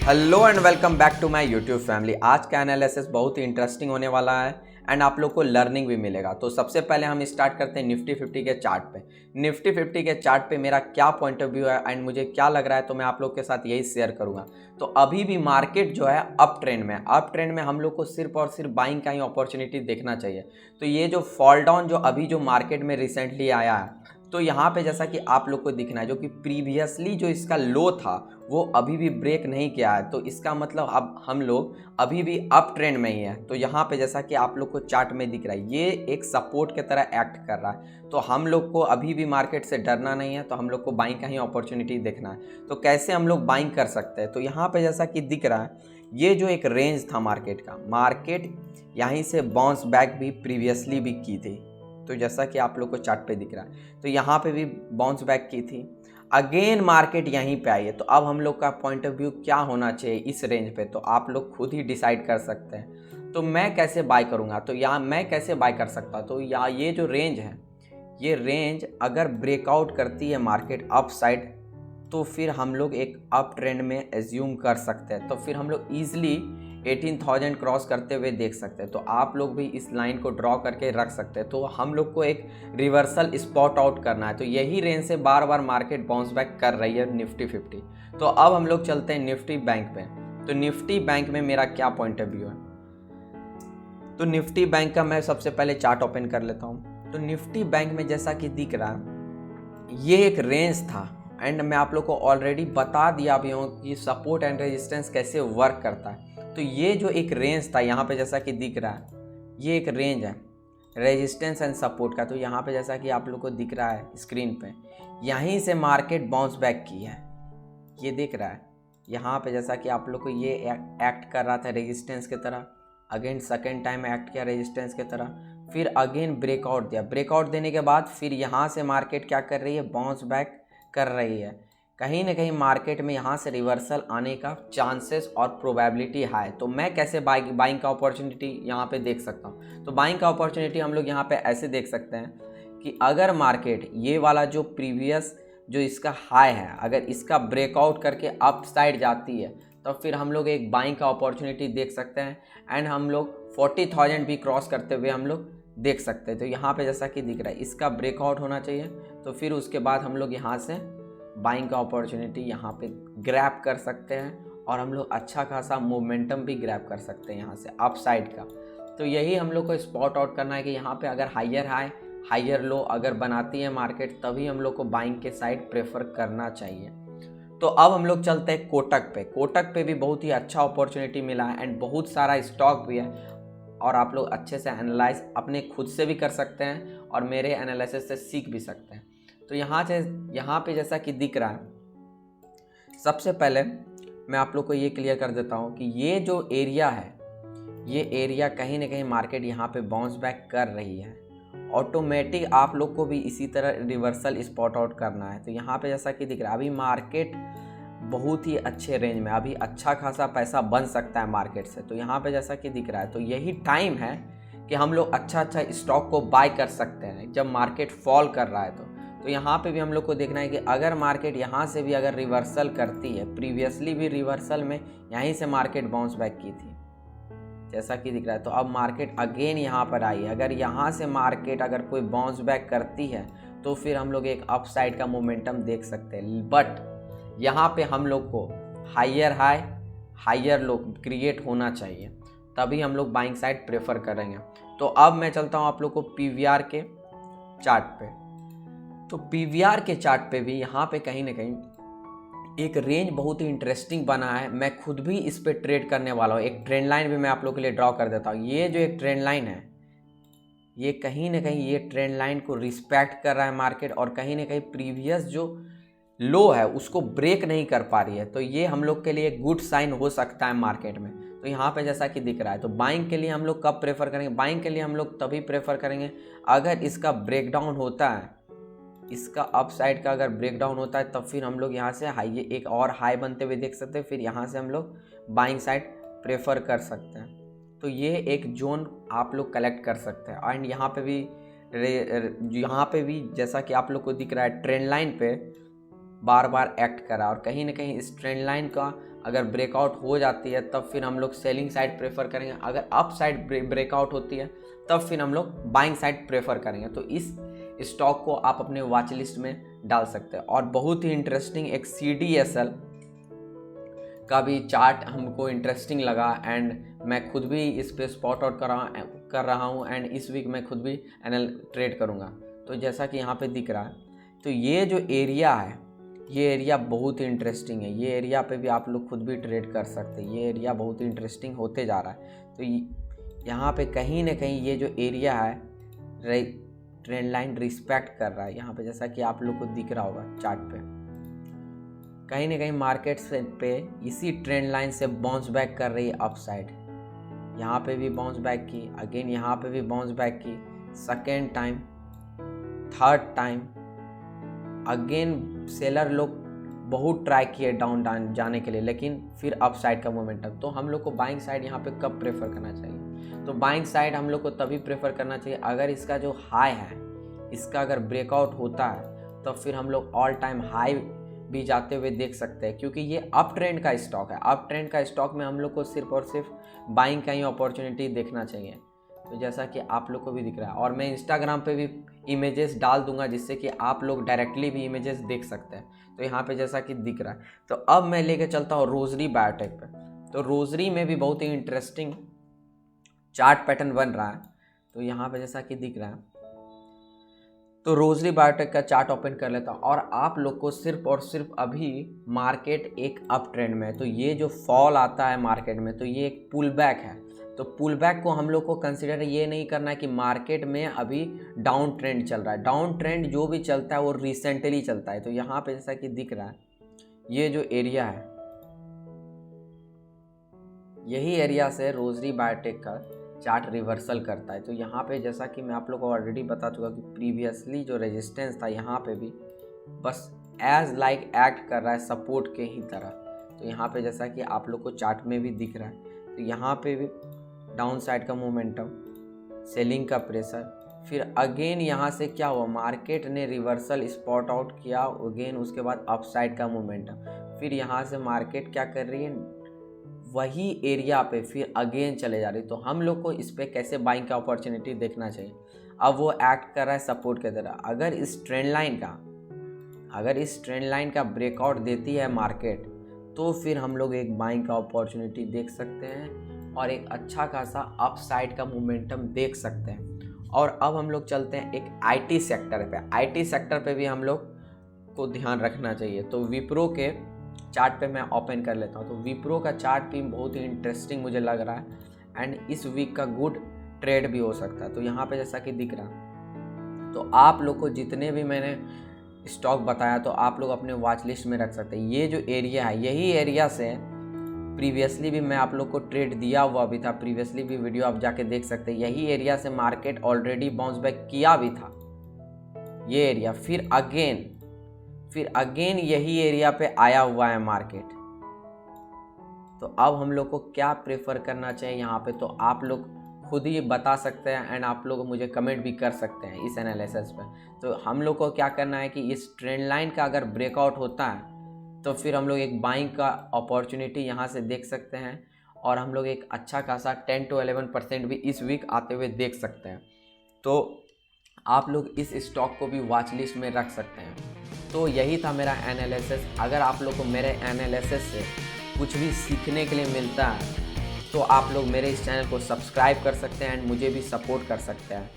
Hello and welcome back to my YouTube family. आज का analysis बहुत ही इंटरेस्टिंग होने वाला है एंड आप लोग को लर्निंग भी मिलेगा। तो सबसे पहले हम स्टार्ट करते हैं निफ्टी 50 के चार्ट पे। निफ्टी 50 के चार्ट पे मेरा क्या पॉइंट ऑफ व्यू है एंड मुझे क्या लग रहा है, तो मैं आप लोग के साथ यही शेयर करूंगा। तो अभी भी मार्केट जो है अप ट्रेंड में, अप ट्रेंड में हम लोग को सिर्फ और सिर्फ बाइंग का ही अपॉर्चुनिटी देखना चाहिए। तो ये जो फॉल डाउन जो अभी जो मार्केट में रिसेंटली आया है, तो यहाँ पे जैसा कि आप लोग को दिखना है, जो कि प्रीवियसली जो इसका लो था वो अभी भी ब्रेक नहीं किया है, तो इसका मतलब अब हम लोग अभी भी अप ट्रेंड में ही है। तो यहाँ पे जैसा कि आप लोग को चार्ट में दिख रहा है, ये एक सपोर्ट की तरह एक्ट कर रहा है। तो हम लोग को अभी भी मार्केट से डरना नहीं है, तो हम लोग को बाइंग का ही अपॉर्चुनिटी देखना है। तो कैसे हम लोग बाइंग कर सकते हैं, तो यहाँ पे जैसा कि दिख रहा है, ये जो एक रेंज था मार्केट का, मार्केट यहीं से बाउंस बैक भी प्रीवियसली भी की थी। तो जैसा कि आप लोग को चार्ट पे दिख रहा है, तो यहाँ पे भी बाउंस बैक की थी, अगेन मार्केट यहीं पे आई है। तो अब हम लोग का पॉइंट ऑफ व्यू क्या होना चाहिए इस रेंज पे, तो आप लोग खुद ही डिसाइड कर सकते हैं। तो मैं कैसे बाय करूँगा, तो यहाँ मैं कैसे बाय कर सकता, तो यहाँ ये जो रेंज है, ये रेंज अगर ब्रेकआउट करती है मार्केट अप साइड, तो फिर हम लोग एक अप ट्रेंड में एज्यूम कर सकते हैं। तो फिर हम लोग ईजिली 18,000 क्रॉस करते हुए देख सकते हैं। तो आप लोग भी इस लाइन को ड्रॉ करके रख सकते हैं। तो हम लोग को एक रिवर्सल स्पॉट आउट करना है। तो यही रेंज से बार बार मार्केट बाउंस बैक कर रही है निफ्टी 50। तो अब हम लोग चलते हैं निफ्टी बैंक पे। तो निफ्टी बैंक में मेरा क्या पॉइंट ऑफ व्यू है, तो निफ्टी बैंक का मैं सबसे पहले चार्ट ओपन कर लेता हूँ। तो निफ्टी बैंक में जैसा कि दिख रहा है, ये एक रेंज था एंड मैं आप लोग को ऑलरेडी बता दिया भी हूँ कि सपोर्ट एंड रेजिस्टेंस कैसे वर्क करता है। तो ये जो एक रेंज था यहाँ पे जैसा कि दिख रहा है, ये एक रेंज है रेजिस्टेंस एंड सपोर्ट का। तो यहाँ पे जैसा कि आप लोग को दिख रहा है स्क्रीन पे, यहीं से मार्केट बाउंस बैक की है, ये दिख रहा है। यहाँ पे जैसा कि आप लोग को ये एक्ट कर रहा था रेजिस्टेंस की तरह, अगेन सेकेंड टाइम एक्ट किया रेजिस्टेंस की तरह, फिर अगेन ब्रेकआउट दिया। ब्रेकआउट देने के बाद फिर यहाँ से मार्केट क्या कर रही है, बाउंस बैक कर रही है। कहीं ना कहीं मार्केट में यहाँ से रिवर्सल आने का चांसेस और प्रोबेबिलिटी हाई। तो मैं कैसे बाइंग का अपॉर्चुनिटी यहाँ पे देख सकता हूँ, तो बाइंग का अपॉर्चुनिटी हम लोग यहाँ पे ऐसे देख सकते हैं कि अगर मार्केट ये वाला जो प्रीवियस जो इसका हाई है, अगर इसका ब्रेकआउट करके अप साइड जाती है, तो फिर हम लोग एक बाइंग का अपॉर्चुनिटी देख सकते हैं एंड हम लोग 40,000 भी क्रॉस करते हुए हम लोग देख सकते हैं। तो यहाँ पे जैसा कि दिख रहा है, इसका ब्रेकआउट होना चाहिए, तो फिर उसके बाद हम लोग यहाँ से बाइंग का अपॉर्चुनिटी यहाँ पे ग्रैब कर सकते हैं और हम लोग अच्छा खासा मोमेंटम भी ग्रैब कर सकते हैं यहाँ से अप साइड का। तो यही हम लोग को स्पॉट आउट करना है कि यहाँ पे अगर हायर हाई हायर लो अगर बनाती है मार्केट, तभी हम लोग को बाइंग के साइड प्रेफर करना चाहिए। तो अब हम लोग चलते हैं कोटक पे। कोटक पे भी बहुत ही अच्छा अपॉर्चुनिटी मिला है एंड बहुत सारा स्टॉक भी है, और आप लोग अच्छे से एनालाइज अपने खुद से भी कर सकते हैं और मेरे एनालिसिस से सीख भी सकते हैं। तो यहाँ पे जैसा कि दिख रहा है, सबसे पहले मैं आप लोग को ये क्लियर कर देता हूँ कि ये जो एरिया है, ये एरिया कहीं ना कहीं मार्केट यहाँ पे बाउंस बैक कर रही है। ऑटोमेटिक आप लोग को भी इसी तरह रिवर्सल स्पॉट आउट करना है। तो यहाँ पे जैसा कि दिख रहा है, अभी मार्केट बहुत ही अच्छे रेंज में, अभी अच्छा खासा पैसा बन सकता है मार्केट से। तो यहाँ पे जैसा कि दिख रहा है, तो यही टाइम है कि हम लोग अच्छा स्टॉक को बाय कर सकते हैं जब मार्केट फॉल कर रहा है। तो यहाँ पे भी हम लोग को देखना है कि अगर मार्केट यहाँ से भी अगर रिवर्सल करती है, प्रीवियसली भी रिवर्सल में यहीं से मार्केट बाउंस बैक की थी जैसा कि दिख रहा है, तो अब मार्केट अगेन यहाँ पर आई है। अगर यहाँ से मार्केट अगर कोई बाउंस बैक करती है, तो फिर हम लोग एक अप साइड का मोमेंटम देख सकते हैं। बट यहाँ पे हम लोग को higher high higher low create होना चाहिए, तभी हम लोग बाइंग साइड प्रेफर करेंगे। तो अब मैं चलता हूँ आप लोग को पीवीआर के चार्ट पे। तो पीवीआर के चार्ट पे भी यहाँ पे कहीं ना कहीं एक रेंज बहुत ही इंटरेस्टिंग बना है। मैं खुद भी इस पे ट्रेड करने वाला हूँ। एक ट्रेंड लाइन भी मैं आप लोग के लिए ड्रॉ कर देता हूँ। ये जो एक ट्रेंड लाइन है, ये कहीं ना कहीं ये ट्रेंड लाइन को रिस्पेक्ट कर रहा है मार्केट, और कहीं ना कहीं प्रीवियस जो लो है उसको ब्रेक नहीं कर पा रही है। तो ये हम लोग के लिए एक गुड साइन हो सकता है मार्केट में। तो यहाँ पे जैसा कि दिख रहा है, तो बाइंग के लिए हम लोग कब प्रेफर करेंगे, बाइंग के लिए हम लोग तभी प्रेफर करेंगे अगर इसका ब्रेकडाउन होता है, इसका अप साइड का अगर ब्रेकडाउन होता है, तब फिर हम लोग यहाँ से हाई एक और हाई बनते हुए देख सकते हैं, फिर यहाँ से हम लोग बाइंग साइड प्रेफर कर सकते हैं। तो ये एक जोन आप लोग कलेक्ट कर सकते हैं। एंड यहाँ पे भी जैसा कि आप लोग को दिख रहा है, ट्रेंड लाइन पे बार बार एक्ट करा, और कहीं ना कहीं इस ट्रेंड लाइन का अगर ब्रेकआउट हो जाती है तब फिर हम लोग सेलिंग साइड प्रेफर करेंगे, अगर अप साइड ब्रेकआउट होती है तब फिर हम लोग बाइंग साइड प्रेफर करेंगे। तो इस स्टॉक को आप अपने वॉच लिस्ट में डाल सकते हैं। और बहुत ही इंटरेस्टिंग एक CDSL का भी चार्ट हमको इंटरेस्टिंग लगा एंड मैं खुद भी इस पे स्पॉट आउट कर रहा हूँ एंड इस वीक मैं खुद भी ट्रेड करूँगा। तो जैसा कि यहाँ पे दिख रहा है, तो ये जो एरिया है ये एरिया बहुत ही इंटरेस्टिंग है। ये एरिया पे भी आप लोग खुद भी ट्रेड कर सकते हैं। ये एरिया बहुत ही इंटरेस्टिंग होते जा रहा है। तो यहाँ पे कहीं ना कहीं ये जो एरिया है ट्रेंड लाइन रिस्पेक्ट कर रहा है यहाँ पे, जैसा कि आप लोग को दिख रहा होगा चार्ट पे। कहीं ना कहीं मार्केट पे इसी ट्रेंड लाइन से बाउंस बैक कर रही है अप साइड। यहाँ पे भी बाउंस बैक की, अगेन यहाँ पे भी बाउंस बैक की, second time, third time. Again seller लोग बहुत ट्राई किए डाउन जाने के लिए, लेकिन फिर अप साइड का मोमेंटम। तो हम लोग को बाइंग साइड यहाँ पे कब प्रेफर करना चाहिए? तो बाइंग साइड हम लोग को तभी प्रेफर करना चाहिए अगर इसका जो हाई है इसका अगर ब्रेकआउट होता है तो फिर हम लोग ऑल टाइम हाई भी जाते हुए देख सकते हैं, क्योंकि ये अप ट्रेंड का स्टॉक है। अप ट्रेंड का स्टॉक में हम लोग को सिर्फ और सिर्फ बाइंग का ही अपॉर्चुनिटी देखना चाहिए। तो जैसा कि आप लोग को भी दिख रहा है, और मैं इंस्टाग्राम पे भी इमेजेस डाल दूंगा जिससे कि आप लोग डायरेक्टली भी इमेजेस देख सकते हैं। तो यहाँ पे जैसा कि दिख रहा है, तो अब मैं लेके चलता हूँ रोजरी बायोटेक पे। तो रोजरी में भी बहुत ही इंटरेस्टिंग चार्ट पैटर्न बन रहा है। तो यहाँ पे जैसा कि दिख रहा है, तो रोजरी बायोटेक का चार्ट ओपन कर लेता हूँ और आप लोग को सिर्फ और सिर्फ अभी मार्केट एक अप ट्रेंड में है। तो ये जो फॉल आता है मार्केट में, तो ये एक पुल बैक है। तो पुल बैक को हम लोग को कंसिडर ये नहीं करना है कि मार्केट में अभी डाउन ट्रेंड चल रहा है। डाउन ट्रेंड जो भी चलता है वो रिसेंटली चलता है। तो यहाँ पे जैसा कि दिख रहा है, ये जो एरिया है यही एरिया से रोजरी बायोटेक का चार्ट रिवर्सल करता है। तो यहाँ पे जैसा कि मैं आप लोग को ऑलरेडी बता चुका कि प्रीवियसली जो रेजिस्टेंस था यहाँ पे भी बस एज लाइक एक्ट कर रहा है सपोर्ट के ही तरह। तो यहाँ पे जैसा कि आप लोग को चार्ट में भी दिख रहा है, तो यहाँ पे भी डाउन साइड का मोमेंटम, सेलिंग का प्रेशर, फिर अगेन यहाँ से क्या हुआ, मार्केट ने रिवर्सल स्पॉट आउट किया अगेन, उसके बाद अप साइड का मोमेंटम, फिर यहाँ से मार्केट क्या कर रही है, वही एरिया पे फिर अगेन चले जा रही। तो हम लोग को इस पे कैसे बाइंग का अपॉर्चुनिटी देखना चाहिए। अब वो एक्ट कर रहा है सपोर्ट की तरह। अगर इस ट्रेंड लाइन का ब्रेकआउट देती है मार्केट, तो फिर हम लोग एक बाइंग का अपॉर्चुनिटी देख सकते हैं और एक अच्छा खासा अप साइड का मोमेंटम देख सकते हैं। और अब हम लोग चलते हैं एक IT सेक्टर पे। IT सेक्टर पे भी हम लोग को ध्यान रखना चाहिए। तो विप्रो के चार्ट पे मैं ओपन कर लेता हूँ। तो विप्रो का चार्ट भी बहुत ही इंटरेस्टिंग मुझे लग रहा है एंड इस वीक का गुड ट्रेड भी हो सकता है। तो यहाँ पे जैसा कि दिख रहा, तो आप लोग को जितने भी मैंने स्टॉक बताया तो आप लोग अपने वॉच लिस्ट में रख सकते हैं। ये जो एरिया है यही एरिया से प्रीवियसली भी मैं आप लोग को ट्रेड दिया हुआ भी था, प्रीवियसली भी वीडियो आप जाके देख सकते हैं। यही एरिया से मार्केट ऑलरेडी बाउंस बैक किया भी था, ये एरिया, फिर अगेन यही एरिया पे आया हुआ है मार्केट। तो अब हम लोग को क्या प्रेफर करना चाहिए यहाँ पे, तो आप लोग खुद ही बता सकते हैं एंड आप लोग मुझे कमेंट भी कर सकते हैं इस एनालिसिस पे। तो हम लोग को क्या करना है कि इस ट्रेंड लाइन का अगर ब्रेकआउट होता है तो फिर हम लोग एक बाइंग का अपॉर्चुनिटी यहाँ से देख सकते हैं और हम लोग एक अच्छा खासा 10 to 11% भी इस वीक आते हुए देख सकते हैं। तो आप लोग इस स्टॉक को भी वॉच लिस्ट में रख सकते हैं। तो यही था मेरा एनालिसिस। अगर आप लोग को मेरे एनालिसिस से कुछ भी सीखने के लिए मिलता है तो आप लोग मेरे इस चैनल को सब्सक्राइब कर सकते हैं एंड मुझे भी सपोर्ट कर सकते हैं।